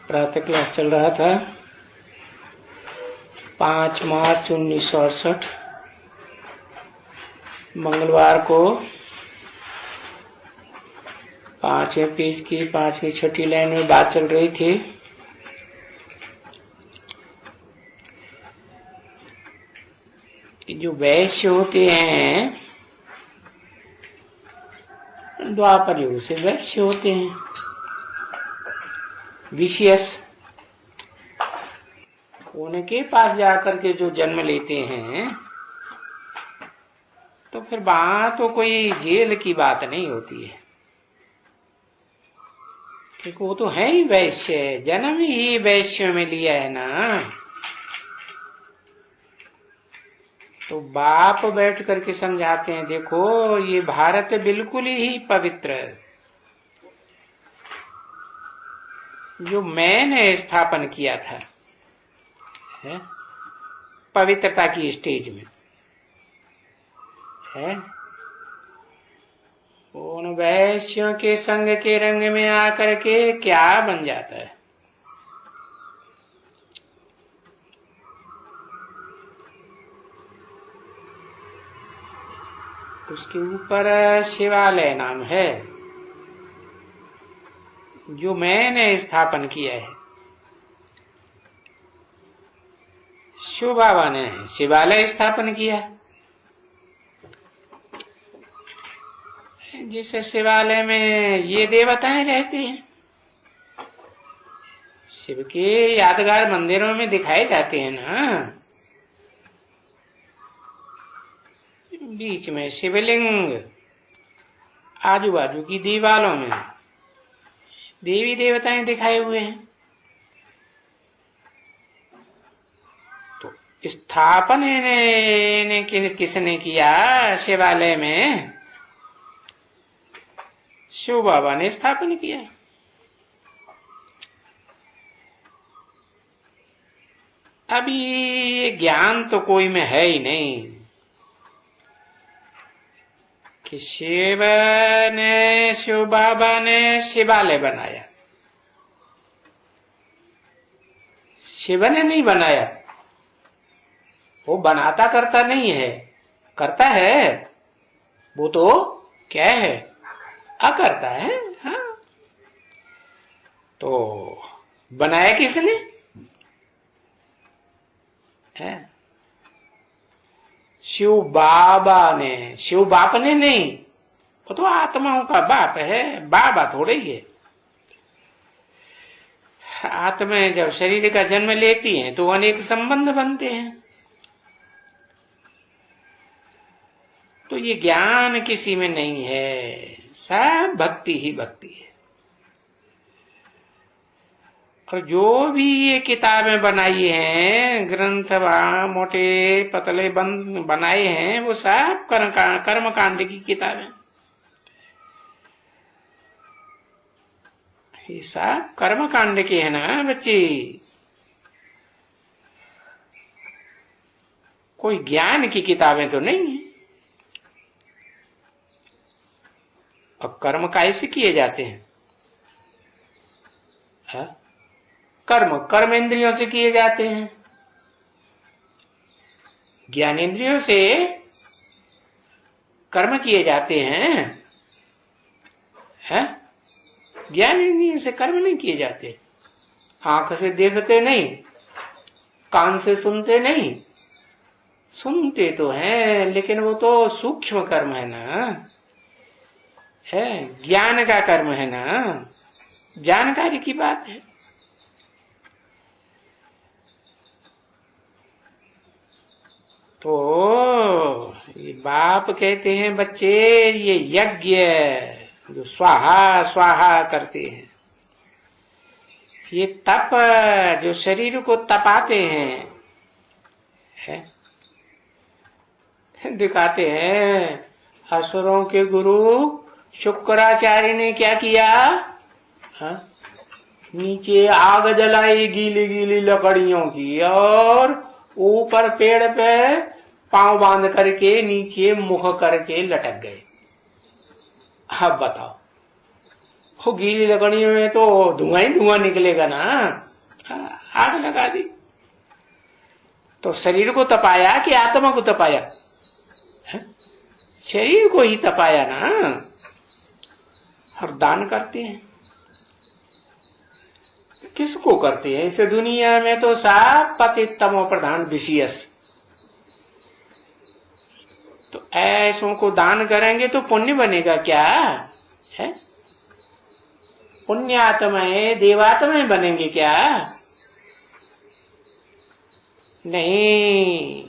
प्रातः क्लास चल रहा था 5 मार्च 1968 मंगलवार को 5वें पेज की 5वीं छठी लाइन में बात चल रही थी कि जो वैश्य होते हैं द्वापर युग से वैश्य होते हैं, विशियस, उनके पास जाकर के जो जन्म लेते हैं तो फिर वहां तो कोई जेल की बात नहीं होती है, क्योंकि वो तो है ही वैश्य, जन्म ही वैश्य में लिया है ना। तो बाप बैठ करके समझाते हैं, देखो ये भारत बिल्कुल ही पवित्र है, जो मैंने स्थापन किया था है पवित्रता की स्टेज में है, उन वैश्यों के संग के रंग में आकर के क्या बन जाता है। उसके ऊपर शिवालय नाम है जो मैंने स्थापन किया है। शिव बाबा ने शिवालय स्थापन किया, जिस शिवालय में ये देवताएं रहते हैं, शिव के यादगार मंदिरों में दिखाए जाते हैं ना, बीच में शिवलिंग, आजू बाजू की दीवारों में देवी देवताएं दिखाए हुए हैं। तो स्थापन ने किसने किया शिवालय में? शिव बाबा ने स्थापन किया। अभी ये ज्ञान तो कोई में है ही नहीं कि शिव बाबा ने शिवालय बनाया। शिव ने नहीं बनाया, वो बनाता करता नहीं है, करता है वो तो क्या है, अकर्ता है। हाँ, तो बनाया किसने है? शिव बाबा ने, शिव बाप ने नहीं, वो तो आत्माओं का बाप है, बाबा थोड़े ही है। आत्माएं जब शरीर का जन्म लेती हैं तो अनेक संबंध बनते हैं। तो ये ज्ञान किसी में नहीं है, सब भक्ति ही भक्ति है। और जो भी ये किताबें बनाई हैं, ग्रंथ मोटे पतले बनाए हैं, वो सब कर्म कांड की किताबें, ये सब कर्म कांड के है ना बच्चे, कोई ज्ञान की किताबें तो नहीं है। और कर्म कैसे किए जाते हैं? हा? कर्म इंद्रियों से किए जाते हैं, ज्ञान इंद्रियों से कर्म किए जाते हैं, है? ज्ञान इंद्रियों से कर्म नहीं किए जाते। आंख से देखते नहीं, कान से सुनते नहीं, सुनते तो हैं लेकिन वो तो सूक्ष्म कर्म है ना, है ज्ञान का कर्म है ना, जानकारी की बात है। तो ये बाप कहते हैं बच्चे, ये यज्ञ जो स्वाहा स्वाहा करते हैं, ये तप जो शरीर को तपाते हैं, है? दिखाते हैं। असुरों के गुरु शुक्राचार्य ने क्या किया? हा? नीचे आग जलाई गीली गीली लकड़ियों की, और ऊपर पेड़ पे पांव बांध करके नीचे मुख करके लटक गए। अब बताओ, वो गीली लकड़ियों में तो धुआं ही धुआं निकलेगा ना। आग लगा दी तो शरीर को तपाया कि आत्मा को तपाया? शरीर को ही तपाया ना। और दान करते हैं, किसको करते हैं? इस दुनिया में तो सब पतित तमो प्रधान विषयस। तो ऐसों को दान करेंगे तो पुण्य बनेगा क्या है? पुण्यात्माएं देवात्माएं बनेंगे क्या? नहीं।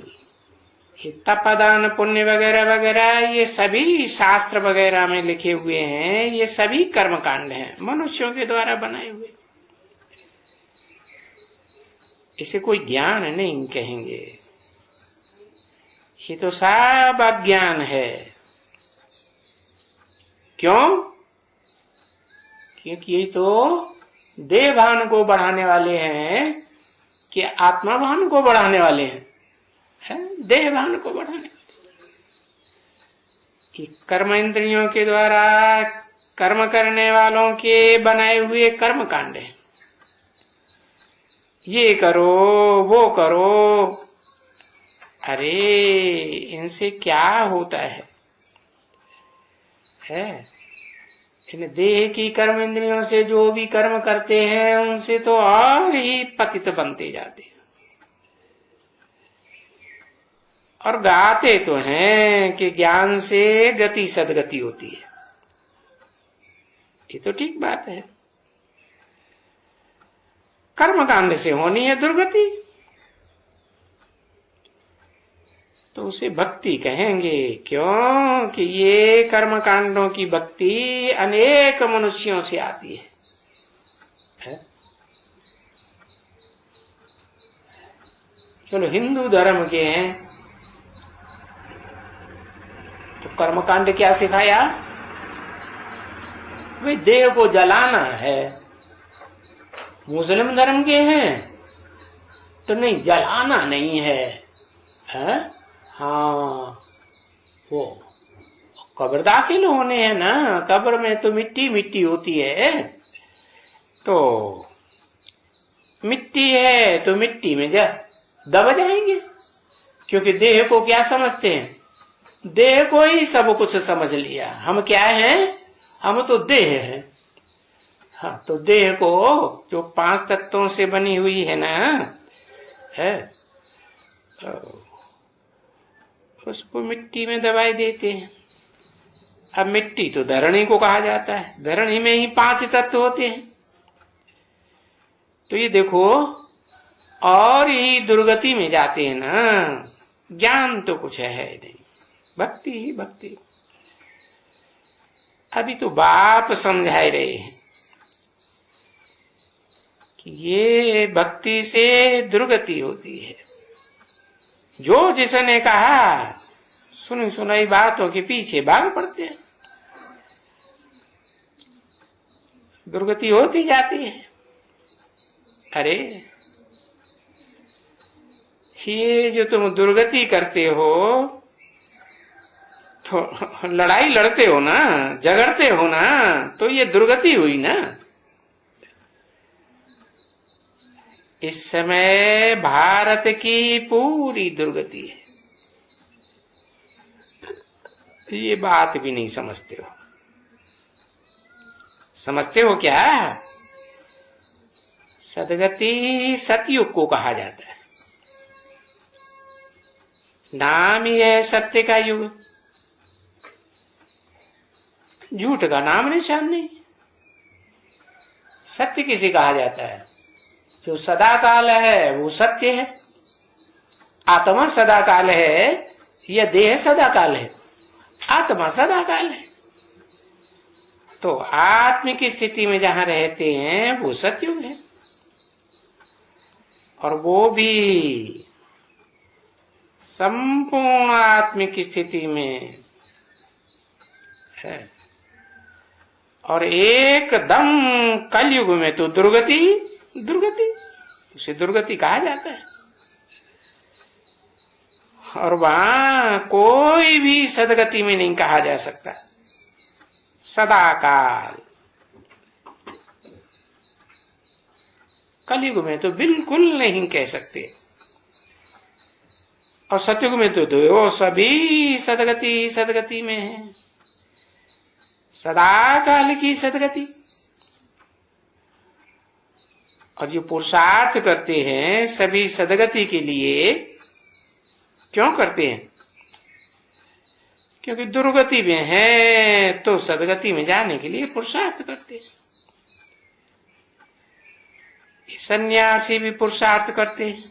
ये तपदान पुण्य वगैरह वगैरह ये सभी शास्त्र वगैरह में लिखे हुए हैं, ये सभी कर्मकांड हैं मनुष्यों के द्वारा बनाए हुए। इसे कोई ज्ञान नहीं कहेंगे, ये तो सब अज्ञान है। क्यों? क्योंकि ये तो देह भान को बढ़ाने वाले हैं कि आत्मा भान को बढ़ाने वाले हैं? देह भान को बढ़ाने वाले। कि कर्म इंद्रियों के द्वारा कर्म करने वालों के बनाए हुए कर्म कांड है। ये करो वो करो, अरे इनसे क्या होता है? इन देह की कर्म इंद्रियों से जो भी कर्म करते हैं उनसे तो और ही पतित बनते जाते हैं। और गाते तो हैं कि ज्ञान से गति सदगति होती है, ये तो ठीक बात है। कर्मकांड से होनी है दुर्गति, तो उसे भक्ति कहेंगे। क्यों कि ये कर्मकांडों की भक्ति अनेक मनुष्यों से आती है? चलो हिंदू धर्म के हैं तो कर्मकांड क्या सिखाया? वे देह को जलाना है। मुस्लिम धर्म के हैं तो नहीं, जलाना नहीं है, हाँ वो कब्र दाखिल होने हैं ना, कब्र में तो मिट्टी मिट्टी होती है, तो मिट्टी है तो मिट्टी में दब जाएंगे। क्योंकि देह को क्या समझते हैं? देह को ही सब कुछ समझ लिया। हम क्या हैं? हम तो देह हैं। हाँ, तो देह को जो 5 तत्वों से बनी हुई है ना, है उसको मिट्टी में दबाई देते हैं। अब मिट्टी तो धरणी को कहा जाता है, धरणी में ही 5 तत्व होते हैं। तो ये देखो और ही दुर्गति में जाते हैं ना। ज्ञान तो कुछ है नहीं, भक्ति ही भक्ति। अभी तो बाप समझा रहे हैं कि ये भक्ति से दुर्गति होती है। जो जिसने कहा सुनी सुनाई बातों के पीछे भाग पड़ते हैं, दुर्गति होती जाती है। अरे ये जो तुम दुर्गति करते हो तो लड़ाई लड़ते हो ना, झगड़ते हो ना, तो ये दुर्गति हुई ना। इस समय भारत की पूरी दुर्गति है, ये बात भी नहीं समझते हो। समझते हो क्या? सदगति सतयुग को कहा जाता है, नाम ही है सत्य का युग। झूठ का नाम निशान नहीं। सत्य किसे कहा जाता है? जो सदा काल है वो सत्य है। आत्मा सदा काल है या देह सदा काल है? आत्मा सदा काल है। तो आत्मिक स्थिति में जहां रहते हैं वो सतयुग है, और वो भी संपूर्ण आत्मिक स्थिति में है। और एकदम कलयुग में तो दुर्गति दुर्गति, उसे दुर्गति कहा जाता है। और वहां कोई भी सदगति में नहीं कहा जा सकता। सदा काल कलयुग में तो बिल्कुल नहीं कह सकते। और सतयुग में तो वो सभी सदगति सदगति में है, सदा काल की सदगति। और जो पुरुषार्थ करते हैं सभी सदगति के लिए, क्यों करते हैं? क्योंकि दुर्गति में है तो सदगति में जाने के लिए पुरुषार्थ करते हैं। सन्यासी भी पुरुषार्थ करते हैं,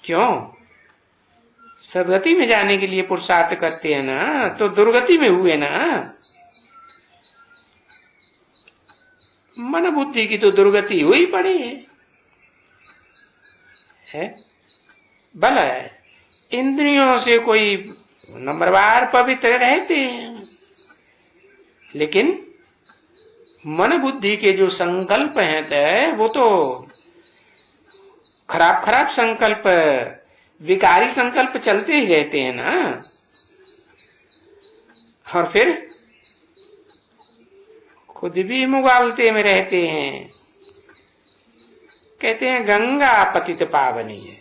क्यों? सदगति में जाने के लिए पुरुषार्थ करते हैं ना, तो दुर्गति में हुए ना। मन बुद्धि की तो दुर्गति हुई पड़ी है? भला है इंद्रियों से कोई नंबरवार पवित्र रहते हैं, लेकिन मन बुद्धि के जो संकल्प हैं वो तो खराब खराब संकल्प, विकारी संकल्प चलते ही रहते हैं ना। और फिर खुद भी मुगालते में रहते हैं। कहते हैं गंगा पतित पावनी है,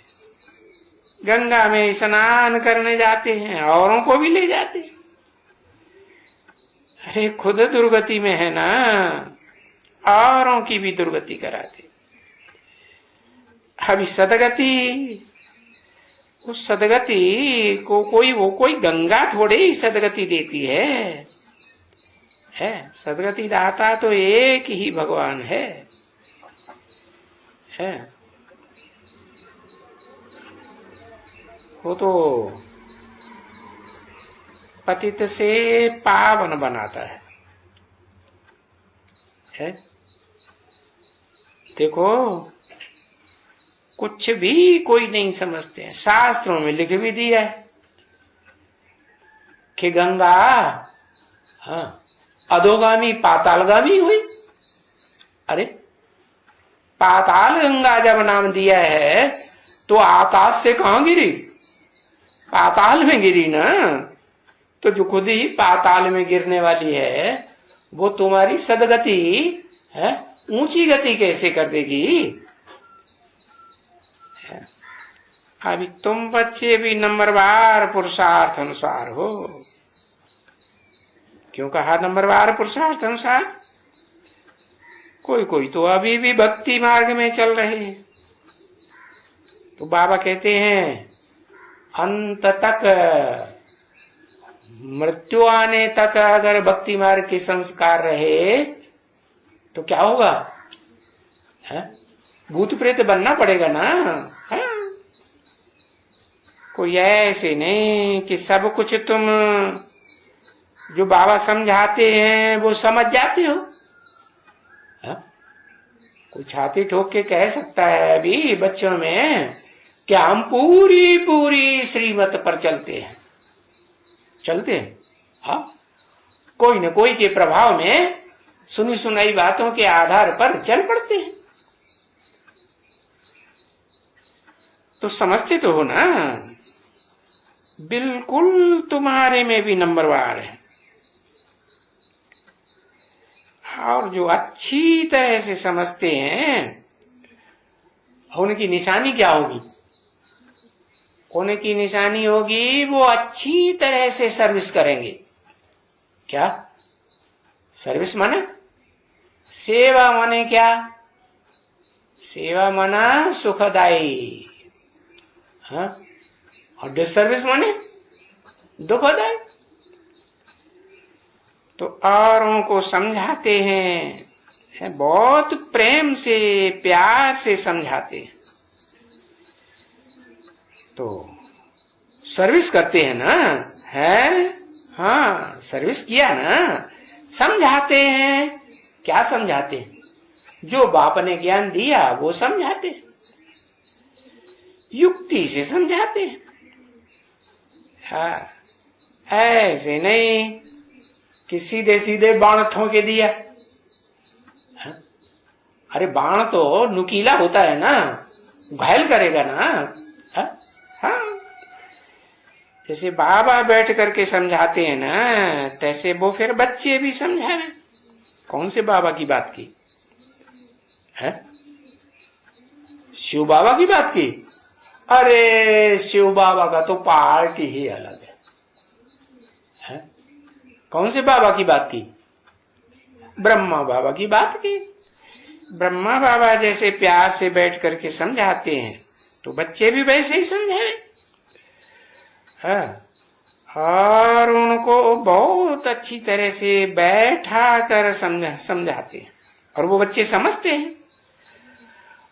गंगा में स्नान करने जाते हैं, औरों को भी ले जाते हैं। अरे खुद दुर्गति में है ना, औरों की भी दुर्गति कराते। अभी सदगति, उस सदगति को कोई गंगा थोड़े ही सदगति देती है। सदगति दाता तो एक ही भगवान है। वो तो पतित से पावन बनाता है। देखो कुछ भी कोई नहीं समझते हैं, शास्त्रों में लिख भी दिया है कि गंगा अधोगामी पातालगामी हुई। अरे पाताल गंगा जब नाम दिया है तो आकाश से कहां गिरी? पाताल में गिरी ना। तो जो खुद ही पाताल में गिरने वाली है वो तुम्हारी सदगति है ऊंची गति कैसे कर देगी? अभी तुम बच्चे भी नंबरवार पुरुषार्थ अनुसार हो। क्यों कहा नंबरवार पुरुषार्थ अनुसार? कोई तो अभी भी भक्ति मार्ग में चल रहे हैं। तो बाबा कहते हैं अंत तक, मृत्यु आने तक अगर भक्ति मार्ग के संस्कार रहे तो क्या होगा? भूत प्रेत बनना पड़ेगा ना। कोई ऐसे नहीं कि सब कुछ तुम जो बाबा समझाते हैं वो समझ जाते हो। कोई छाती ठोक के कह सकता है अभी बच्चों में कि हम पूरी श्रीमत पर चलते हैं। कोई न कोई के प्रभाव में सुनी सुनाई बातों के आधार पर चल पड़ते हैं। तो समझते तो हो ना, बिल्कुल तुम्हारे में भी नंबरवार है। और जो अच्छी तरह से समझते हैं उनकी निशानी क्या होगी? उनकी निशानी होगी वो अच्छी तरह से सर्विस करेंगे। क्या सर्विस माने? सेवा माने क्या? सेवा माना सुखदायी, और डिसर्विस माने दुखदायी। तो औरों को समझाते हैं, बहुत प्रेम से प्यार से समझाते हैं। तो सर्विस करते हैं ना, सर्विस किया ना। समझाते हैं, क्या समझाते हैं? जो बाप ने ज्ञान दिया वो समझाते हैं, युक्ति से समझाते हैं। ऐसे नहीं कि सीधे सीधे बाण ठोके दिया। अरे बाण तो नुकीला होता है ना, घायल करेगा ना। जैसे बाबा बैठ करके समझाते हैं ना, तैसे वो फिर बच्चे भी समझावे। कौन से बाबा की बात की है? शिव बाबा की बात की? अरे शिव बाबा का तो पार्टी ही अलग है? कौन से बाबा की बात की? ब्रह्मा बाबा की बात की। ब्रह्मा बाबा जैसे प्यार से बैठ करके समझाते हैं तो बच्चे भी वैसे ही समझावे। और उनको बहुत अच्छी तरह से बैठा कर समझाते हैं और वो बच्चे समझते हैं।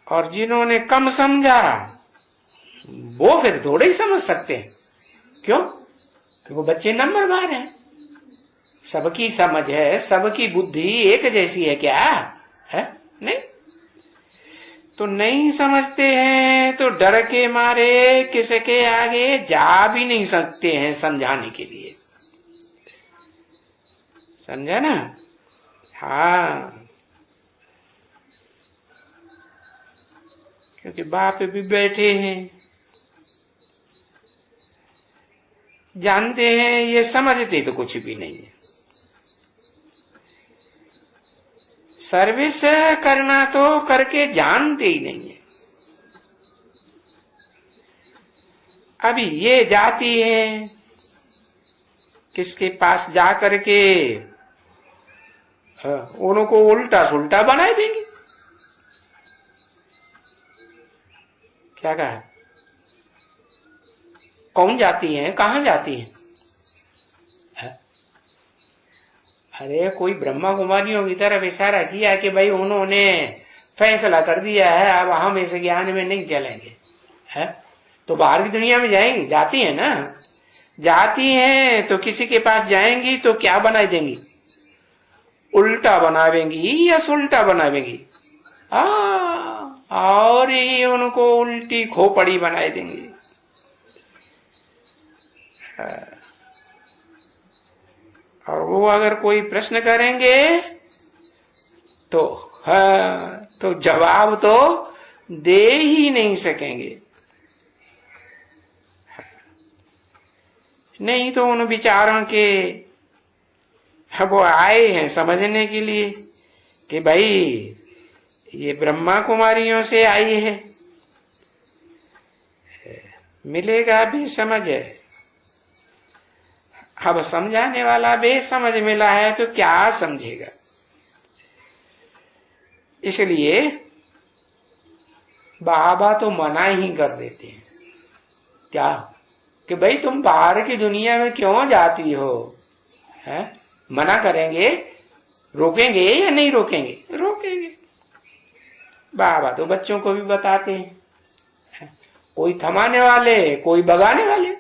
और जिन्होंने कम समझा वो फिर थोड़े ही समझ सकते हैं। क्यों? क्योंकि वो बच्चे नंबर बार हैं। सबकी समझ है, सबकी बुद्धि एक जैसी है क्या है? नहीं। तो नहीं समझते हैं तो डर के मारे किसी के आगे जा भी नहीं सकते हैं समझाने के लिए। समझा ना? हाँ, क्योंकि बाप भी बैठे हैं, जानते हैं, ये समझते तो कुछ भी नहीं है। सर्विस करना तो करके जानते ही नहीं है। अभी ये जाती है किसके पास जा करके उनको उल्टा सुल्टा बना देंगे। क्या कहा? कौन जाती है? कहां जाती है? अरे कोई ब्रह्मा कुमारियों की तरफ इशारा किया कि भाई उन्होंने फैसला कर दिया है अब हम इस ज्ञान में नहीं चलेंगे, है? तो बाहर की दुनिया में जाएंगी, जाती है ना, जाती हैं तो किसी के पास जाएंगी तो क्या बना देंगी? उल्टा बनावेंगी या सुल्टा बनावेंगी? और ही उनको उल्टी खोपड़ी बनाए देंगी। और वो अगर कोई प्रश्न करेंगे तो जवाब तो दे ही नहीं सकेंगे। नहीं तो उन विचारों के वो आए हैं समझने के लिए कि भाई ये ब्रह्मा कुमारियों से आई है, मिलेगा भी समझ है। अब समझाने वाला बेसमझ मिला है तो क्या समझेगा? इसलिए बाबा तो मना ही कर देते हैं। क्या? कि भाई तुम बाहर की दुनिया में क्यों जाती हो? है? मना करेंगे, रोकेंगे या नहीं रोकेंगे? रोकेंगे। बाबा तो बच्चों को भी बताते हैं, कोई थमाने वाले, कोई भगाने वाले।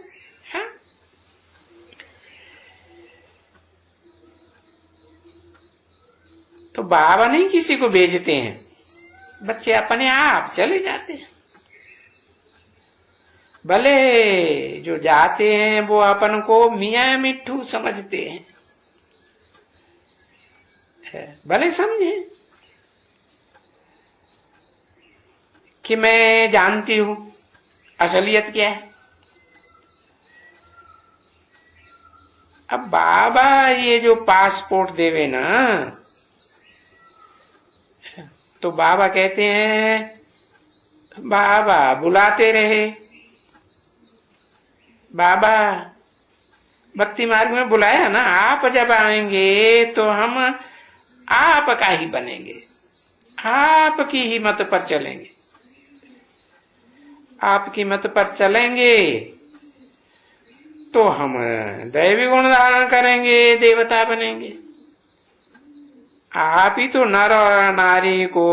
तो बाबा नहीं किसी को भेजते हैं, बच्चे अपने आप चले जाते हैं। भले जो जाते हैं वो अपन को मियाँ मिट्ठू समझते हैं, भले समझे कि मैं जानती हूं असलियत क्या है। अब बाबा ये जो पासपोर्ट देवे ना, तो बाबा कहते हैं, बाबा बुलाते रहे, बाबा भक्ति मार्ग में बुलाया ना, आप जब आएंगे तो हम आपका ही बनेंगे, आपकी ही मत पर चलेंगे, आपकी मत पर चलेंगे तो हम दैवी गुण धारण करेंगे, देवता बनेंगे। आप ही तो नर और नारी को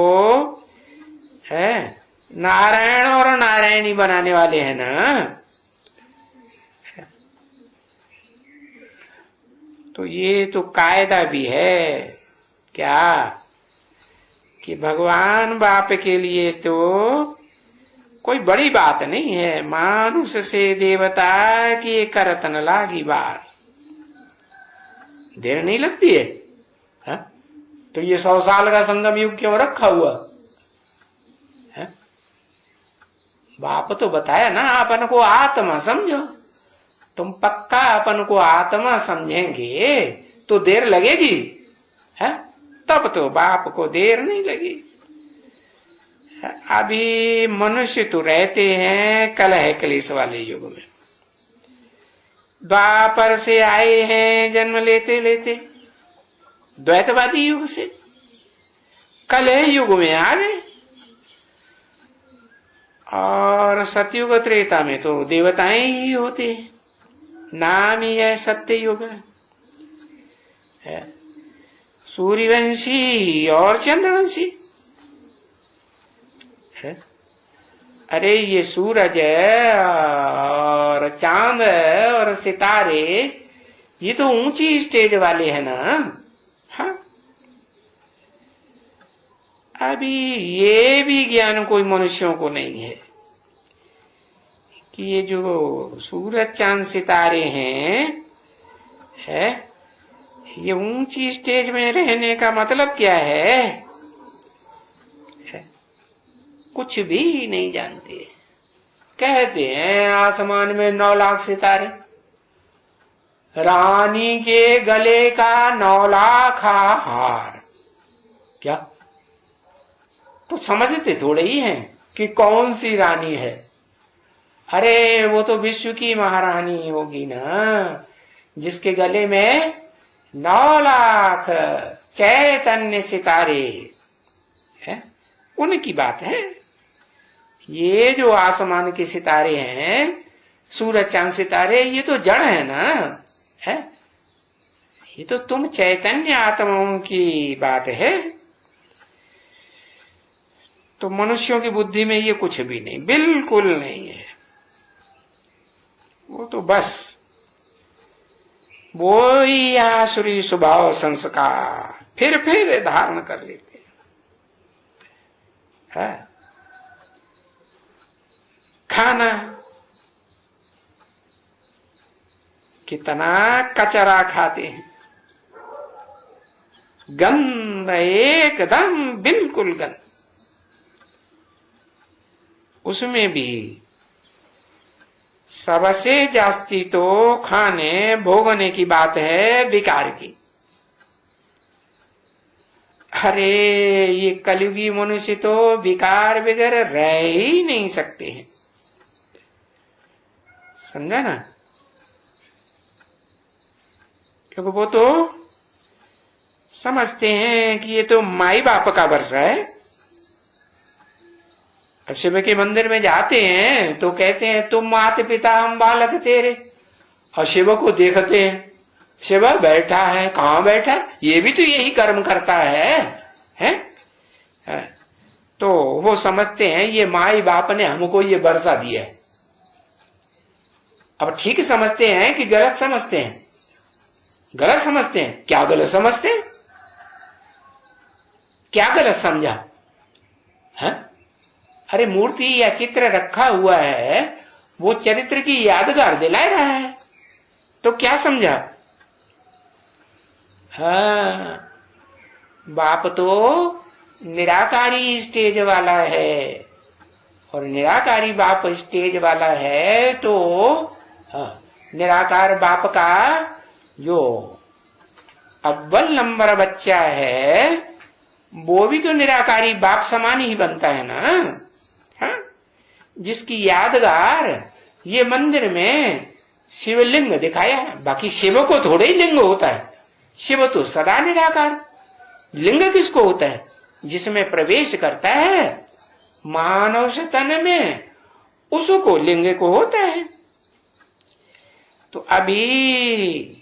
है नारायण और नारायणी बनाने वाले हैं ना। तो ये तो कायदा भी है क्या कि भगवान बाप के लिए तो कोई बड़ी बात नहीं है, मानुष से देवता की करतन लागी बार, देर नहीं लगती है, हा? तो ये 100 साल का संगम युग क्यों रखा हुआ है? बाप तो बताया ना, अपन को आत्मा समझो। तुम पक्का अपन को आत्मा समझेंगे तो देर लगेगी, है? तब तो बाप को देर नहीं लगी। अभी मनुष्य तो रहते हैं कलह क्लेश वाले युग में, द्वापर से आए हैं जन्म लेते लेते द्वैतवादी युग से कलह युग में आ गए, और सतयुग त्रेता में तो देवताएं ही होते हैं, नाम ही है सत्य युग है। सूर्यवंशी और चंद्रवंशी है। अरे ये सूरज और चांद और सितारे ये तो ऊंची स्टेज वाले हैं ना। हाँ, अभी ये भी ज्ञान कोई मनुष्यों को नहीं है कि ये जो सूरज चांद सितारे हैं है, ये ऊंची स्टेज में रहने का मतलब क्या है? कुछ भी नहीं जानते। कहते हैं आसमान में 9 लाख सितारे, रानी के गले का 9 लाख हार। क्या तो समझते थोड़े ही हैं कि कौन सी रानी है। अरे वो तो विश्व की महारानी होगी ना, जिसके गले में 9 लाख चैतन्य सितारे है, उनकी बात है। ये जो आसमान के सितारे हैं, सूरज चांद सितारे, ये तो जड़ है ना, है? ये तो तुम चैतन्य आत्माओं की बात है। तो मनुष्यों की बुद्धि में ये कुछ भी नहीं, बिल्कुल नहीं है। वो तो बस वो ही आसुरी स्वभाव संस्कार फिर धारण कर लेते हैं। खाना कितना कचरा खाते हैं, गंध एकदम बिल्कुल गंध। उसमें भी सबसे जास्ती तो खाने भोगने की बात है विकार की। अरे ये कलयुगी मनुष्य तो विकार बगैर रह ही नहीं सकते हैं, समझा ना? क्योंकि वो तो समझते हैं कि ये तो माई बाप का वर्षा है। अब शिव के मंदिर में जाते हैं तो कहते हैं तुम माता पिता हम बालक तेरे, और शिव को देखते हैं, शिव बैठा है, कहाँ बैठा, ये भी तो यही कर्म करता है? तो वो समझते हैं ये माई बाप ने हमको ये वर्षा दिया है। अब ठीक समझते हैं कि गलत समझते हैं? गलत समझते हैं। क्या गलत समझते हैं? क्या गलत समझा है? अरे मूर्ति या चित्र रखा हुआ है, वो चरित्र की यादगार दिला रहा है, तो क्या समझा? हाँ, बाप तो निराकारी स्टेज वाला है, और निराकारी बाप स्टेज वाला है तो निराकार बाप का जो अव्वल नंबर बच्चा है वो भी तो निराकारी बाप समान ही बनता है ना। हाँ? जिसकी यादगार ये मंदिर में शिवलिंग दिखाया है। बाकी शिव को थोड़े ही लिंग होता है, शिव तो सदा निराकार। लिंग किसको होता है? जिसमें प्रवेश करता है मानव तन में, उसको लिंग को होता है। तो अभी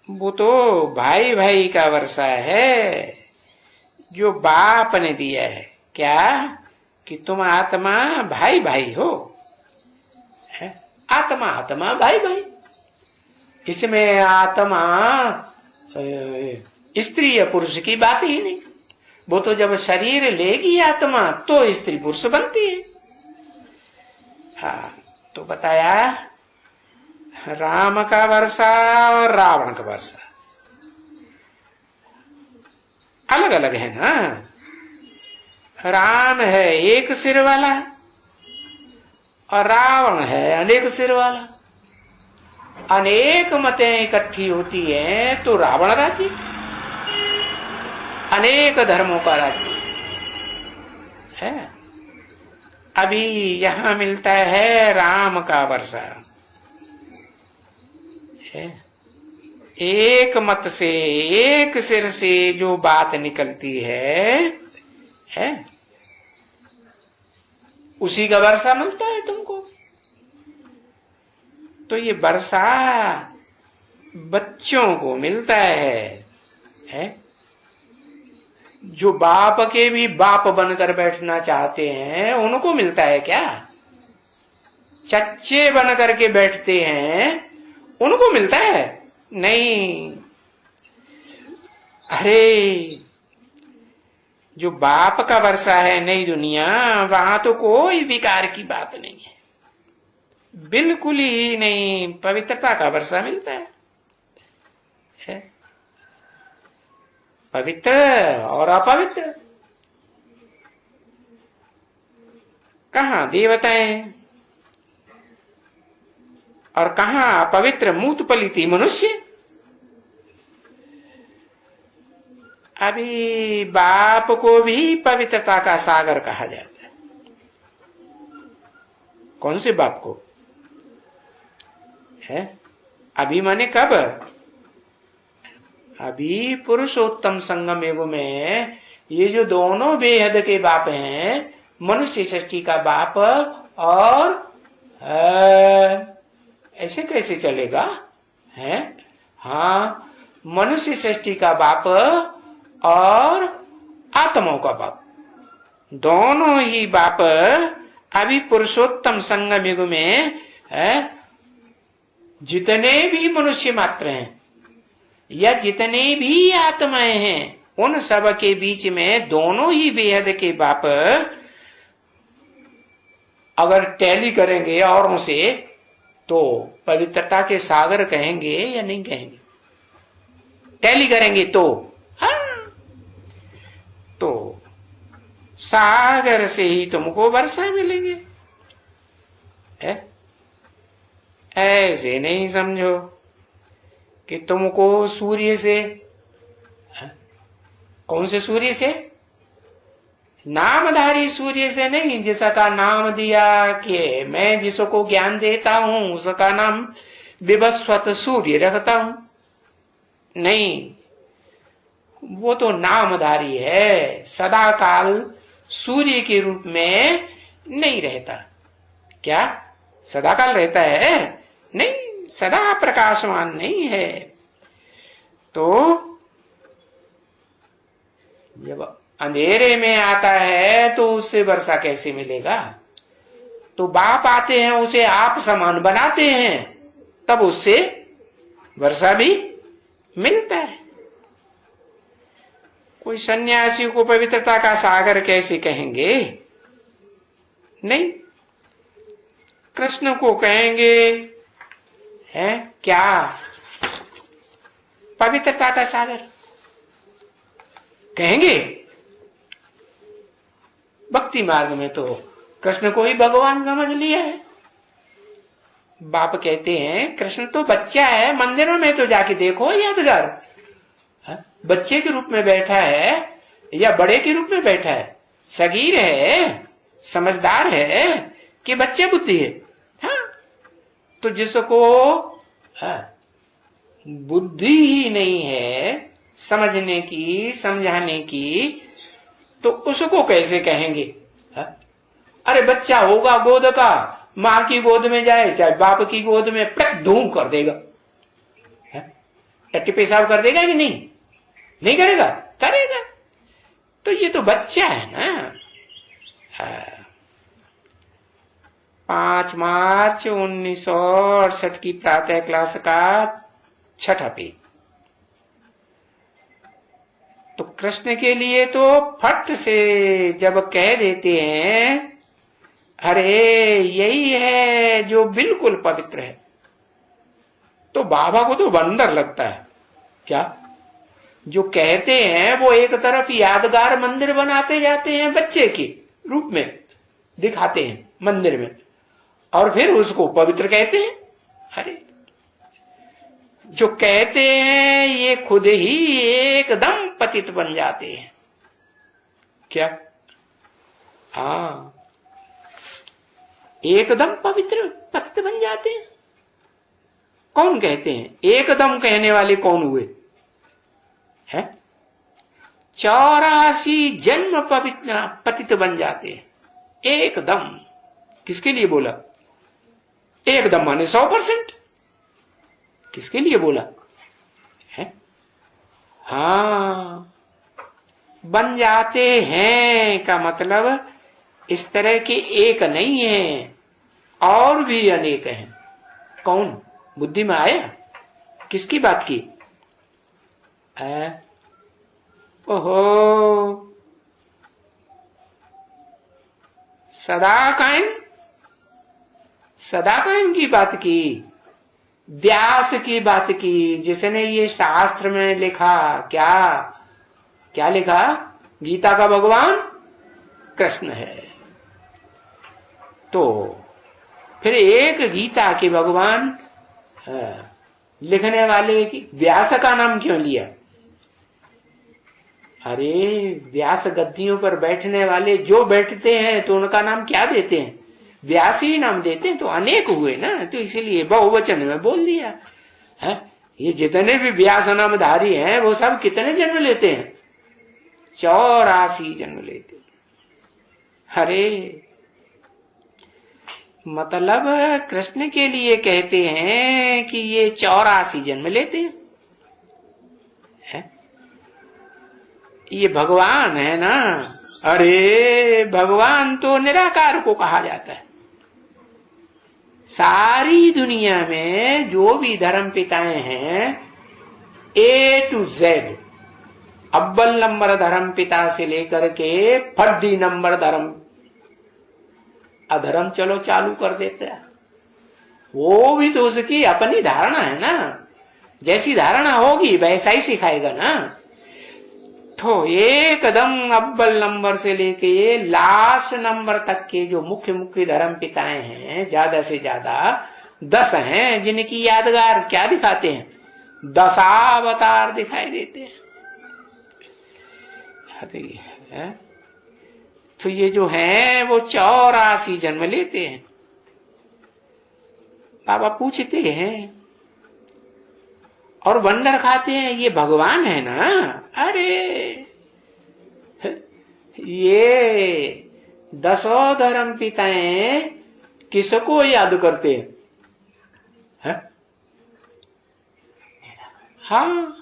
वो तो भाई भाई का वर्षा है जो बाप ने दिया है। क्या कि तुम आत्मा भाई भाई हो, है? आत्मा आत्मा भाई भाई। इसमें आत्मा स्त्री या पुरुष की बात ही नहीं। वो तो जब शरीर लेगी आत्मा तो स्त्री पुरुष बनती है। हाँ, तो बताया राम का वर्षा और रावण का वर्षा अलग अलग है ना। राम है एक सिर वाला और रावण है अनेक सिर वाला। अनेक मतें इकट्ठी होती हैं तो रावण राज्य, अनेक धर्मों का राज्य है। अभी यहां मिलता है राम का वर्षा है। एक मत से, एक सिर से जो बात निकलती है उसी का वर्षा मिलता है तुमको। तो ये वर्षा बच्चों को मिलता है? जो बाप के भी बाप बनकर बैठना चाहते हैं उनको मिलता है क्या? चच्चे बन करके बैठते हैं उनको मिलता है? नहीं। अरे जो बाप का वर्षा है नई दुनिया, वहां तो कोई विकार की बात नहीं है, बिल्कुल ही नहीं। पवित्रता का वर्षा मिलता है। पवित्र और अपवित्र, कहाँ देवताएं और कहाँ अपवित्र मूत पलिती मनुष्य। अभी बाप को भी पवित्रता का सागर कहा जाता है। कौन से बाप को है? अभी माने कब? अभी पुरुषोत्तम संगम युग में ये जो दोनों बेहद के बाप हैं, मनुष्य सृष्टि का बाप और ऐसे कैसे चलेगा है? हाँ, मनुष्य सृष्टि का बाप और आत्माओं का बाप, दोनों ही बाप अभी पुरुषोत्तम संगम युग में है। जितने भी मनुष्य मात्र हैं या जितने भी आत्माएं हैं, उन सब के बीच में दोनों ही बेहद के बाप अगर टैली करेंगे औरों से तो पवित्रता के सागर कहेंगे या नहीं कहेंगे? टैली करेंगे तो हाँ, तो सागर से ही तुमको वर्षा मिलेंगे। ऐसे नहीं समझो कि तुमको सूर्य से, कौन से सूर्य से? नामधारी सूर्य से नहीं, जिसका नाम दिया कि मैं जिसको ज्ञान देता हूं उसका नाम विवस्वत सूर्य रखता हूं। नहीं, वो तो नामधारी है, सदा काल सूर्य के रूप में नहीं रहता। क्या सदा काल रहता है? नहीं, सदा प्रकाशमान नहीं है। तो जब अंधेरे में आता है तो उससे वर्षा कैसे मिलेगा? तो बाप आते हैं, उसे आप समान बनाते हैं, तब उससे वर्षा भी मिलता है। कोई सन्यासी को पवित्रता का सागर कैसे कहेंगे? नहीं, कृष्ण को कहेंगे है क्या पवित्रता का सागर कहेंगे? भक्ति मार्ग में तो कृष्ण को ही भगवान समझ लिया है। बाप कहते हैं कृष्ण तो बच्चा है, मंदिरों में तो जाके देखो यादगार, बच्चे के रूप में बैठा है या बड़े के रूप में बैठा है? सगीर है, समझदार है कि बच्चे बुद्धि है? हाँ, तो जिसको बुद्धि ही नहीं है समझने की, समझाने की, तो उसको कैसे कहेंगे? अरे बच्चा होगा गोद का, माँ की गोद में जाए चाहे बाप की गोद में, पट धूम कर देगा, टट्टी पेशाब कर देगा कि नहीं? नहीं करेगा? करेगा। तो ये तो बच्चा है ना। 5 मार्च 1968 की प्रातः क्लास का 6ठा पेज। तो कृष्ण के लिए तो फट से जब कह देते हैं अरे यही है जो बिल्कुल पवित्र है, तो बाबा को तो बंदर लगता है। क्या जो कहते हैं वो एक तरफ यादगार मंदिर बनाते जाते हैं, बच्चे के रूप में दिखाते हैं मंदिर में, और फिर उसको पवित्र कहते हैं। अरे जो कहते हैं ये खुद ही एकदम पतित बन जाते हैं। क्या? हाँ, एकदम पवित्र पतित बन जाते हैं? कौन कहते हैं? एकदम कहने वाले कौन हुए हैं? 84 जन्म पवित्र पतित बन जाते हैं एकदम। किसके लिए बोला एकदम? माने 100%। किसके लिए बोला है? हाँ, बन जाते हैं का मतलब इस तरह के एक नहीं है, और भी अनेक हैं। कौन बुद्धि में आया? किसकी बात की? ओहो, सदा कायम की बात की, व्यास की बात की, जिसने ये शास्त्र में लिखा। क्या लिखा? गीता का भगवान कृष्ण है। तो फिर एक गीता के भगवान लिखने वाले की व्यास का नाम क्यों लिया? अरे व्यास गद्दियों पर बैठने वाले जो बैठते हैं तो उनका नाम क्या देते हैं? व्यास ही नाम देते हैं। तो अनेक हुए ना, तो इसीलिए बहुवचन में बोल दिया है। ये जितने भी व्यास नामधारी हैं वो सब कितने जन्म लेते हैं? 84 जन्म लेते हैं। अरे मतलब कृष्ण के लिए कहते हैं कि ये 84 जन्म लेते हैं है? ये भगवान है ना। अरे भगवान तो निराकार को कहा जाता है। सारी दुनिया में जो भी धर्म पिताएं हैं, A to Z, अव्वल नंबर धर्म पिता से लेकर के फर्दी नंबर धर्म अधर्म चलो चालू कर देते हैं। वो भी तो उसकी अपनी धारणा है ना, जैसी धारणा होगी वैसा ही सिखाएगा ना। तो एकदम अव्वल नंबर से लेके लास्ट नंबर तक के जो मुख्य धर्म पिताएं हैं, ज्यादा से ज्यादा 10 हैं, जिनकी यादगार क्या दिखाते हैं? 10 अवतार दिखाई देते हैं। तो ये जो है वो 84 जन्म लेते हैं। बाबा पूछते हैं और वंडर खाते हैं, ये भगवान है ना? अरे ये 10 धर्म पिताएं किसको याद करते हैं? हाँ,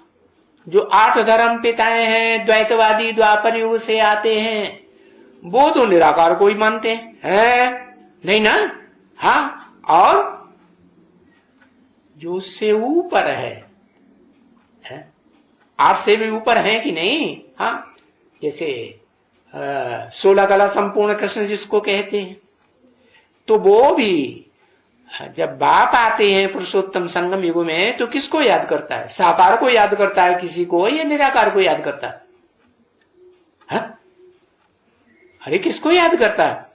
जो 8 धर्म पिताएं हैं द्वैतवादी द्वापर युग से आते हैं, वो तो निराकार को ही मानते हैं नहीं ना? हाँ, और जो उससे ऊपर है 8 से भी ऊपर है कि नहीं? हाँ, जैसे 16 कला संपूर्ण कृष्ण जिसको कहते हैं, तो वो भी जब बाप आते हैं पुरुषोत्तम संगम युग में तो किसको याद करता है? साकार को याद करता है किसी को, या निराकार को याद करता है? हाँ? अरे किसको याद करता है?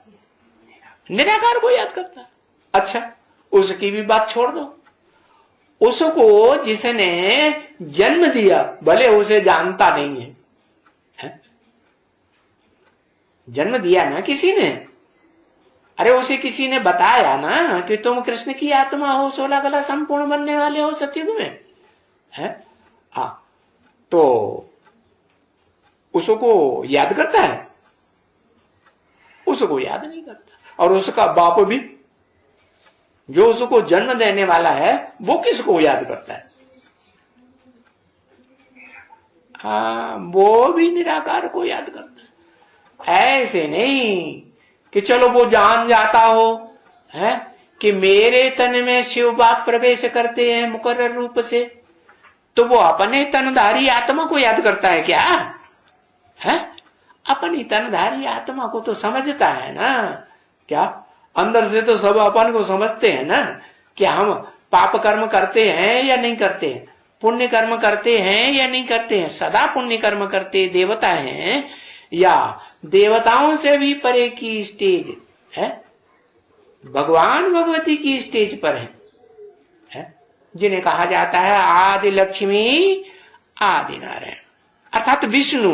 निराकार को याद करता है। अच्छा, उसकी भी बात छोड़ दो। उसको जिसने जन्म दिया भले उसे जानता नहीं है, जन्म दिया ना किसी ने। अरे उसे किसी ने बताया ना कि तुम कृष्ण की आत्मा हो, 16 कला संपूर्ण बनने वाले हो सतयुग में है। तो उसको याद करता है? उसको याद नहीं करता। और उसका बाप भी जो उसको जन्म देने वाला है वो किसको याद करता है? वो भी निराकार को याद करता है। ऐसे नहीं कि चलो वो जान जाता हो है कि मेरे तन में शिव बाप प्रवेश करते हैं मुकर्रर रूप से, तो वो अपने तनधारी आत्मा को याद करता है क्या? है अपनी तनधारी आत्मा को तो समझता है ना। क्या अंदर से तो सब अपन को समझते हैं ना कि हम पाप कर्म करते हैं या नहीं करते हैं, पुण्य कर्म करते हैं या नहीं करते हैं। सदा पुण्य कर्म करते देवता हैं या देवताओं से भी परे की स्टेज है, भगवान भगवती की स्टेज पर है जिन्हें कहा जाता है आदि लक्ष्मी आदि नारायण अर्थात विष्णु।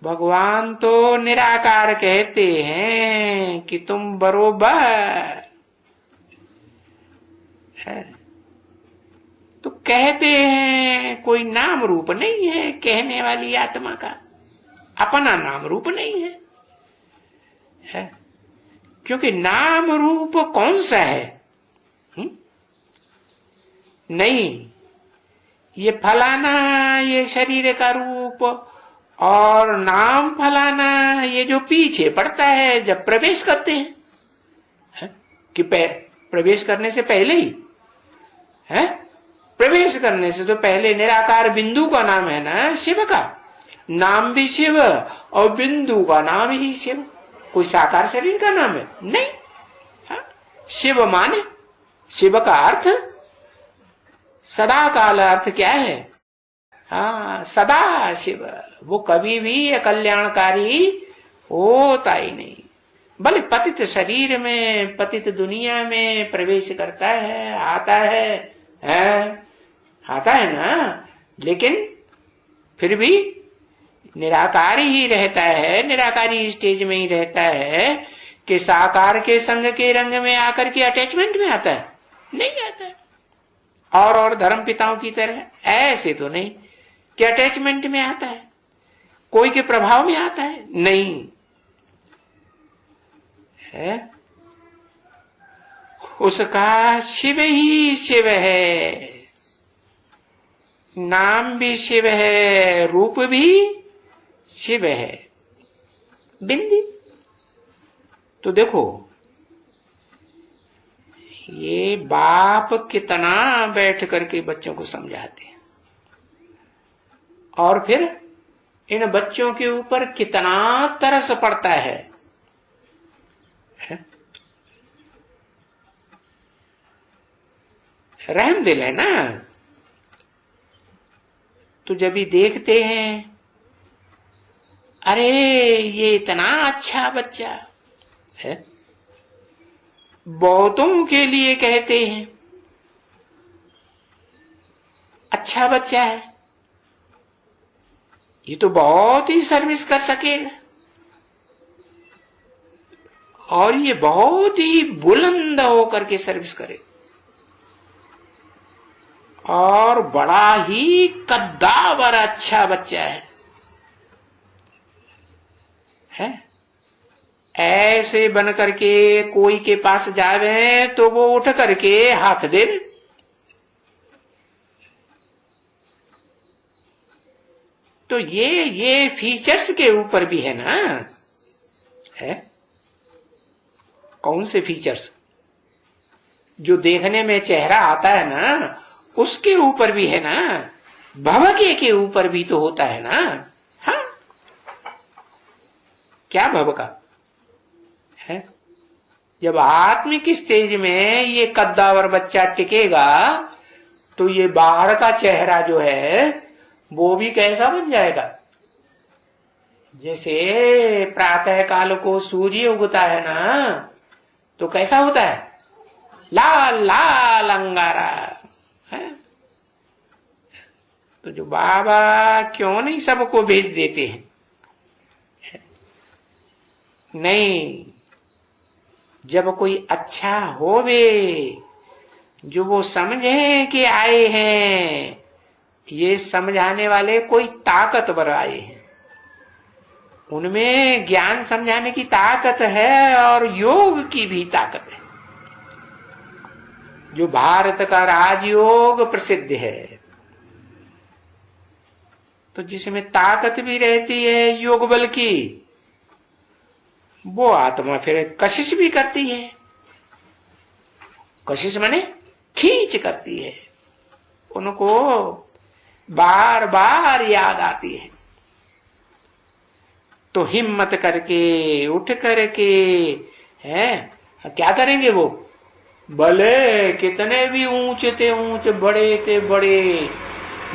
भगवान तो निराकार कहते हैं कि तुम बरोबर है। तो कहते हैं, कोई नाम रूप नहीं है कहने वाली आत्मा का, अपना नाम रूप नहीं है? क्योंकि नाम रूप कौन सा है? नहीं, ये फलाना ये शरीर का रूप, और नाम फलाना ये जो पीछे पड़ता है जब प्रवेश करते हैं, कि प्रवेश करने से पहले ही है, प्रवेश करने से तो पहले निराकार बिंदु का नाम है ना शिव का, नाम भी शिव और बिंदु का नाम ही शिव। कोई साकार शरीर का नाम है? नहीं। शिव माने, शिव का अर्थ सदा काल अर्थ क्या है? सदा शिव, वो कभी भी अकल्याणकारी होता ही नहीं। भले पतित शरीर में, पतित दुनिया में प्रवेश करता है, आता है आता है ना, लेकिन फिर भी निराकारी ही रहता है, निराकारी स्टेज में ही रहता है कि साकार के संग के रंग में आकर के अटैचमेंट में आता है? नहीं आता है। और धर्म पिताओं की तरह ऐसे तो नहीं कि अटैचमेंट में आता है, कोई के प्रभाव में आता है, नहीं है। उसका शिव ही शिव है, नाम भी शिव है, रूप भी शिव है, बिंदी। तो देखो ये बाप कितना बैठ करके बच्चों को समझाते हैं, और फिर इन बच्चों के ऊपर कितना तरस पड़ता है? रहम दिल है ना। तो जब भी देखते हैं, अरे ये इतना अच्छा बच्चा है, बहुतों के लिए कहते हैं अच्छा बच्चा है, ये तो बहुत ही सर्विस कर सकेगा, और ये बहुत ही बुलंद होकर के सर्विस करे, और बड़ा ही कद्दावर अच्छा बच्चा है। ऐसे बन करके कोई के पास जावे तो वो उठ करके हाथ दे। तो ये फीचर्स के ऊपर भी है ना, है कौन से फीचर्स? जो देखने में चेहरा आता है ना, उसके ऊपर भी है ना, भव के ऊपर भी तो होता है ना। हाँ, क्या भव का है? जब आत्मिक स्टेज में ये कद्दावर बच्चा टिकेगा तो ये बाहर का चेहरा जो है वो भी कैसा बन जाएगा? जैसे प्रातः काल को सूर्य उगता है ना, तो कैसा होता है? लाल लाल अंगारा है। तो जो बाबा क्यों नहीं सबको भेज देते हैं? नहीं, जब कोई अच्छा होवे, जो वो समझे कि आए हैं, ये समझाने वाले कोई ताकतवर आए हैं, उनमें ज्ञान समझाने की ताकत है और योग की भी ताकत है। जो भारत का राजयोग प्रसिद्ध है, तो जिसमें ताकत भी रहती है योग बल की, वो आत्मा फिर कशिश भी करती है। कशिश माने खींच करती है, उनको बार बार याद आती है। तो हिम्मत करके उठ करके है क्या करेंगे? वो भले कितने भी ऊंचे थे ऊंचे, बड़े थे बड़े,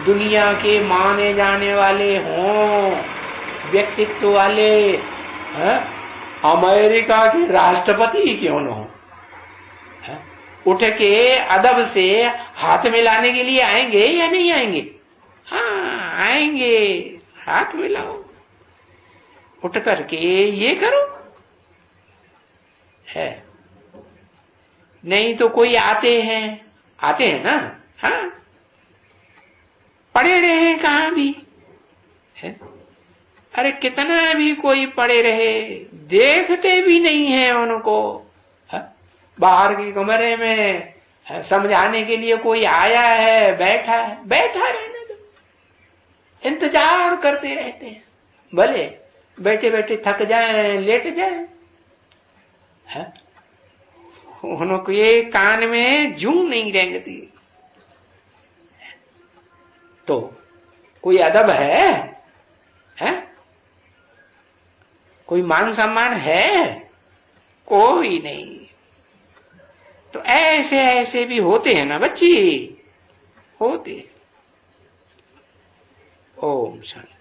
दुनिया के माने जाने वाले हों, व्यक्तित्व वाले, है अमेरिका के राष्ट्रपति क्यों न हो, उठ के अदब से हाथ मिलाने के लिए आएंगे या नहीं आएंगे? हाँ आएंगे, हाथ मिलाओ। उठ करके ये करो है। नहीं तो कोई आते हैं ना, हाँ, पड़े रहे कहां भी है। अरे कितना भी कोई पड़े रहे, देखते भी नहीं है उनको। बाहर की कमरे में समझाने के लिए कोई आया है, बैठा रहने दो, इंतजार करते रहते हैं। भले बैठे बैठे थक जाएं, लेट जाएं, उनके कान में जूं नहीं रेंगती। तो कोई अदब है? कोई मान सम्मान है? कोई नहीं। तो ऐसे ऐसे भी होते हैं ना बच्ची, होते। ओम शांति।